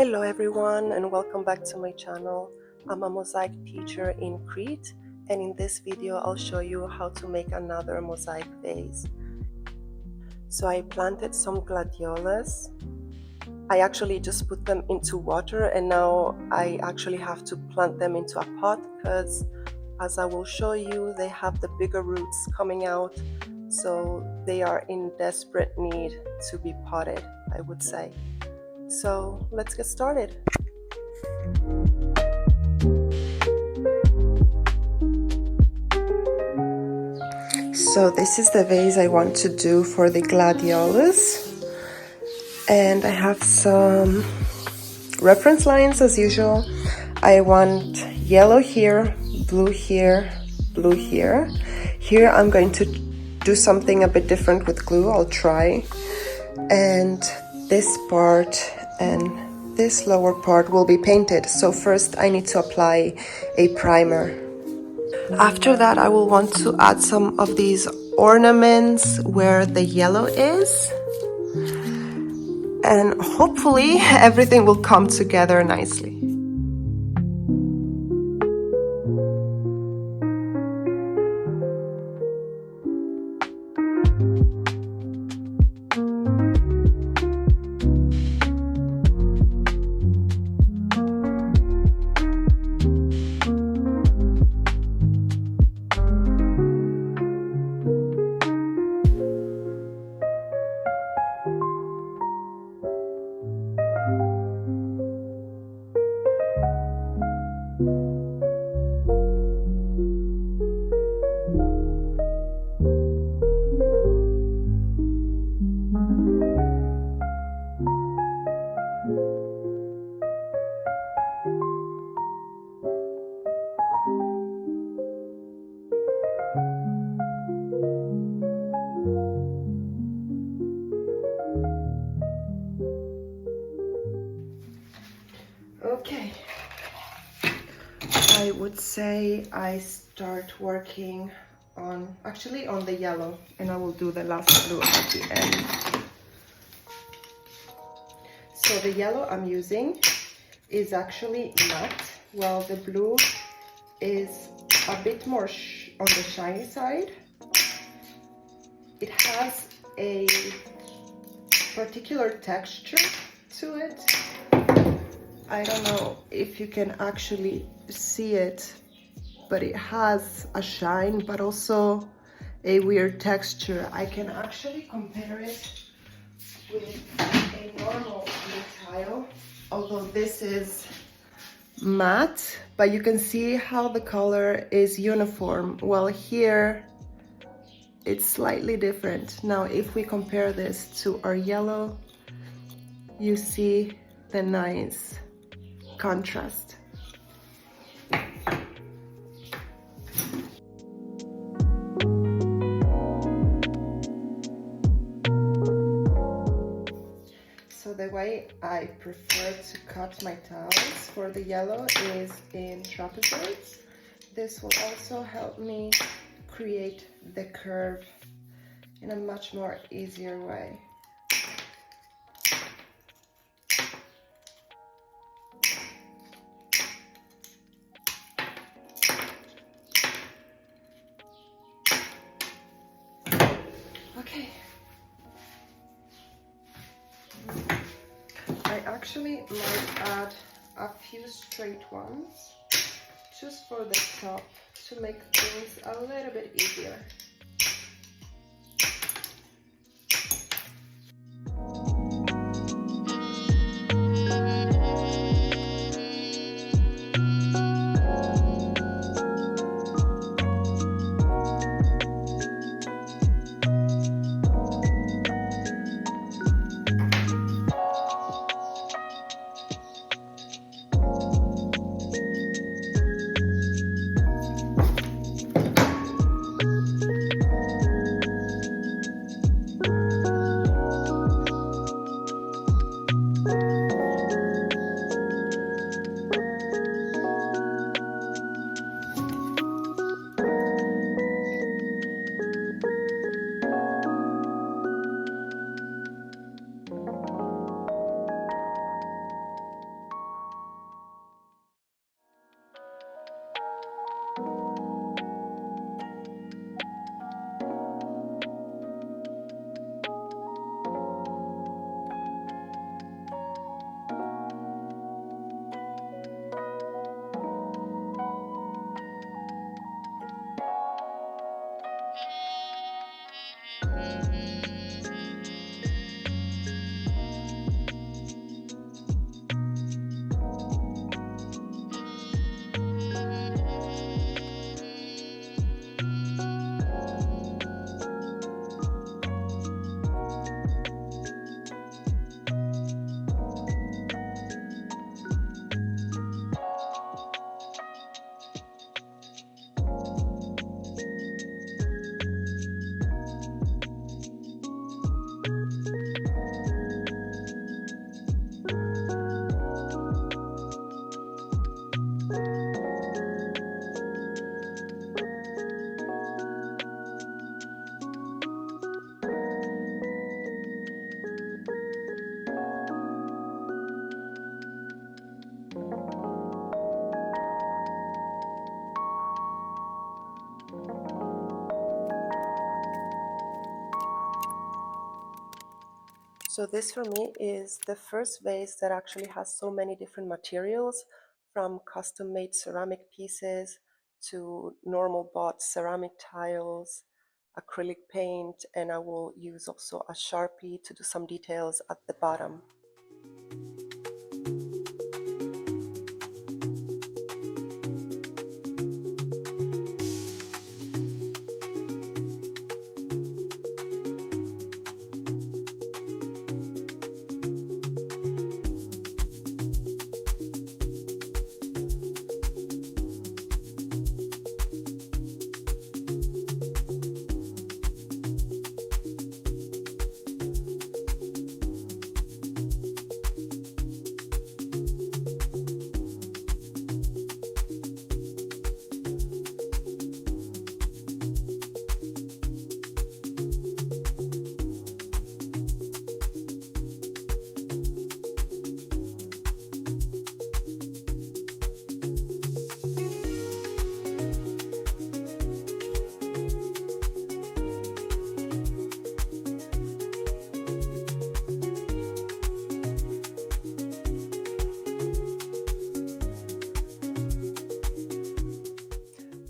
Hello everyone and welcome back to my channel. I'm a mosaic teacher in Crete, and in this video I'll show you how to make another mosaic vase. So I planted some gladiolas. I actually just put them into water, and now I actually have to plant them into a pot because, as I will show you, they have the bigger roots coming out, so they are in desperate need to be potted, I would say. So let's get started. So this is the vase I want to do for the gladiolas, and I have some reference lines as usual. I want yellow here, blue here, blue here. Here I'm going to do something a bit different with glue. I'll try. And this part and this lower part will be painted. So first I need to apply a primer. After that I will want to add some of these ornaments where the yellow is, and hopefully everything will come together nicely. Okay, I would say I start working on the yellow, and I will do the last blue at the end. So the yellow I'm using is actually matte, while the blue is a bit more on the shiny side. It has a particular texture to it. I don't know if you can actually see it, but it has a shine, but also a weird texture. I can actually compare it with a normal blue tile, although this is matte, but you can see how the color is uniform, while here it's slightly different. Now, if we compare this to our yellow, you see the nice contrast. So the way I prefer to cut my tiles for the yellow is in trapezoids. This will also help me create the curve in a much more easier way. Okay, I actually might add a few straight ones just for the top to make things a little bit easier. So this for me is the first vase that actually has so many different materials, from custom-made ceramic pieces to normal bought ceramic tiles, acrylic paint, and I will use also a Sharpie to do some details at the bottom.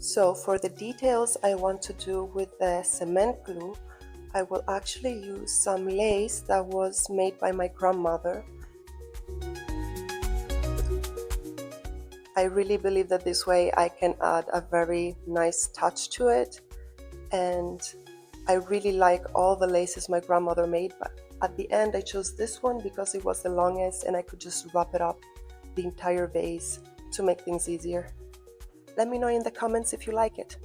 So for the details I want to do with the cement glue, I will actually use some lace that was made by my grandmother. I really believe that this way I can add a very nice touch to it, and I really like all the laces my grandmother made, but at the end I chose this one because it was the longest and I could just wrap it up the entire vase to make things easier. Let me know in the comments if you like it.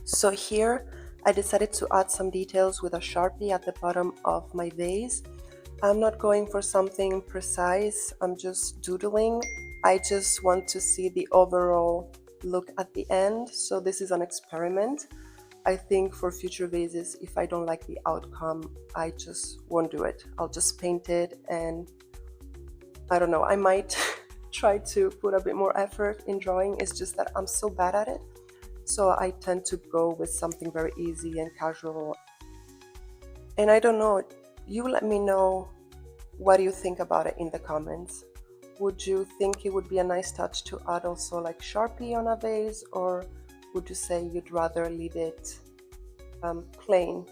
So here I decided to add some details with a Sharpie at the bottom of my vase. I'm not going for something precise, I'm just doodling. I just want to see the overall look at the end, so this is an experiment. I think for future vases, if I don't like the outcome, I just won't do it. I'll just paint it, and I don't know, I might try to put a bit more effort in drawing. It's just that I'm so bad at it. So I tend to go with something very easy and casual. And I don't know, you let me know what you think about it in the comments. Would you think it would be a nice touch to add also like Sharpie on a vase, or would you say you'd rather leave it plain?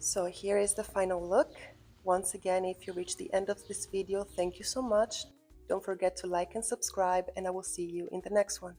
So here is the final look. Once again, if you reach the end of this video, thank you so much. Don't forget to like and subscribe, and I will see you in the next one.